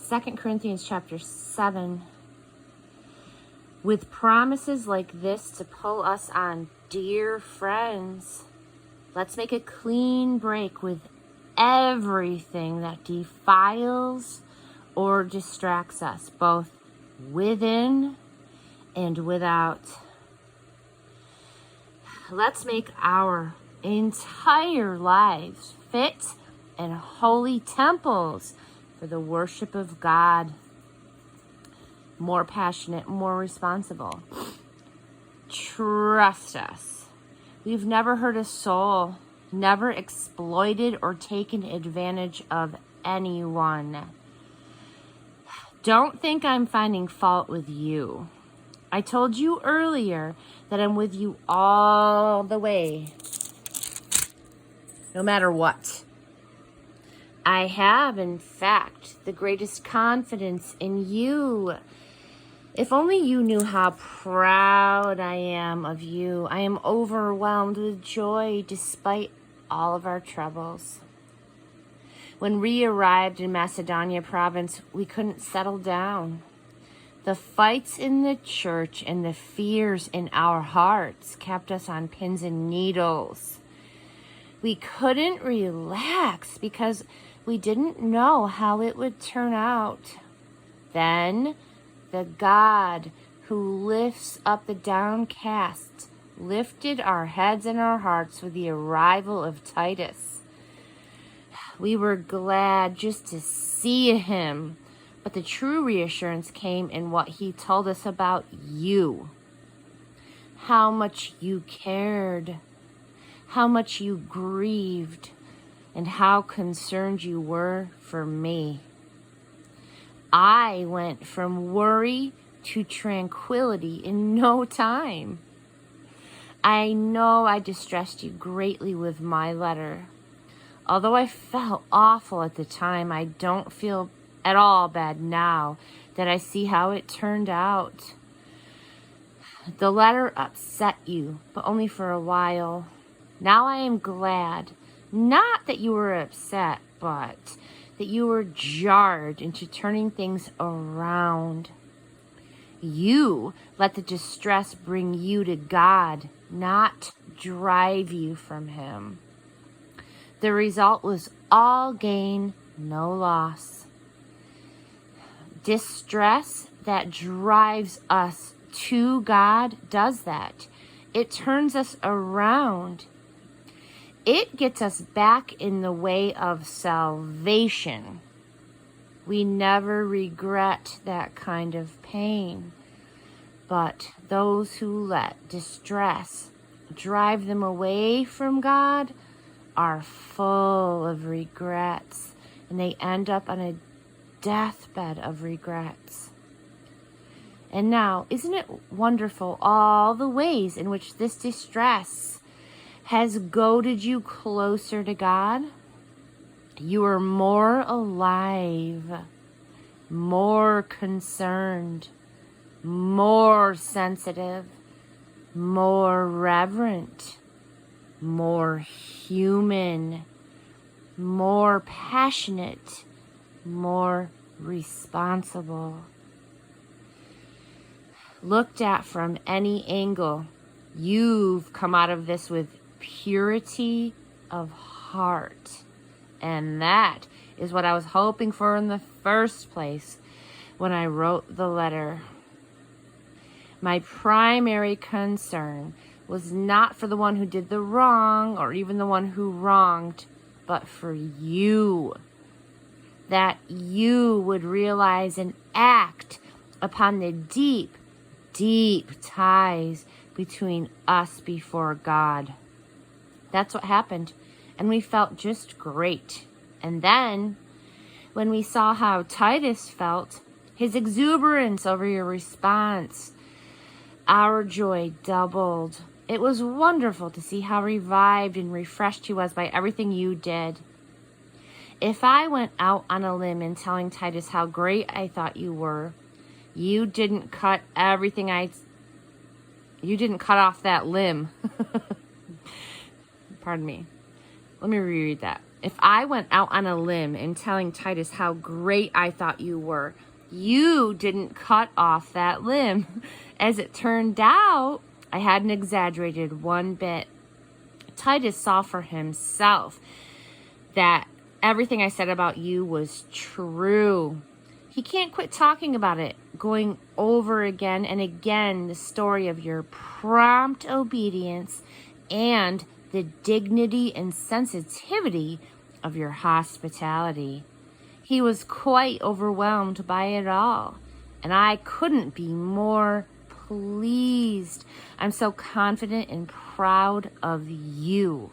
2 Corinthians chapter 7. With promises like this to pull us on, dear friends, let's make a clean break with everything that defiles or distracts us, both within and without. Let's make our entire lives fit and holy temples for the worship of God. More passionate, more responsible. Trust us. We've never hurt a soul, never exploited or taken advantage of anyone. Don't think I'm finding fault with you. I told you earlier that I'm with you all the way, no matter what. I have, in fact, the greatest confidence in you. If only you knew how proud I am of you. I am overwhelmed with joy despite all of our troubles. When we arrived in Macedonia province, we couldn't settle down. The fights in the church and the fears in our hearts kept us on pins and needles. We couldn't relax because we didn't know how it would turn out. Then the God who lifts up the downcast lifted our heads and our hearts with the arrival of Titus. We were glad just to see him, but the true reassurance came in what he told us about you. How much you cared, how much you grieved, and how concerned you were for me. I went from worry to tranquility in no time. I know I distressed you greatly with my letter. Although I felt awful at the time, I don't feel at all bad now that I see how it turned out. The letter upset you, but only for a while. Now I am glad, not that you were upset, but that you were jarred into turning things around. You let the distress bring you to God, not drive you from him. The result was all gain, no loss. Distress that drives us to God does that. It turns us around. It gets us back in the way of salvation. We never regret that kind of pain. But those who let distress drive them away from God are full of regrets, and they end up on a deathbed of regrets. And now, isn't it wonderful all the ways in which this distress has goaded you closer to God? You are more alive, more concerned, more sensitive, more reverent, more human, more passionate, more responsible. Looked at from any angle, you've come out of this with purity of heart. And that is what I was hoping for in the first place when I wrote the letter. My primary concern was not for the one who did the wrong or even the one who wronged, but for you. That you would realize and act upon the deep, deep ties between us before God. That's what happened. And we felt just great. And then, when we saw how Titus felt, his exuberance over your response, our joy doubled. It was wonderful to see how revived and refreshed he was by everything you did. If I went out on a limb in telling Titus how great I thought you were, you didn't cut off that limb. Pardon me. Let me reread that. If I went out on a limb in telling Titus how great I thought you were, you didn't cut off that limb. As it turned out, I hadn't exaggerated one bit. Titus saw for himself that everything I said about you was true. He can't quit talking about it, going over again and again the story of your prompt obedience and the dignity and sensitivity of your hospitality. He was quite overwhelmed by it all, and I couldn't be more pleased. I'm so confident and proud of you.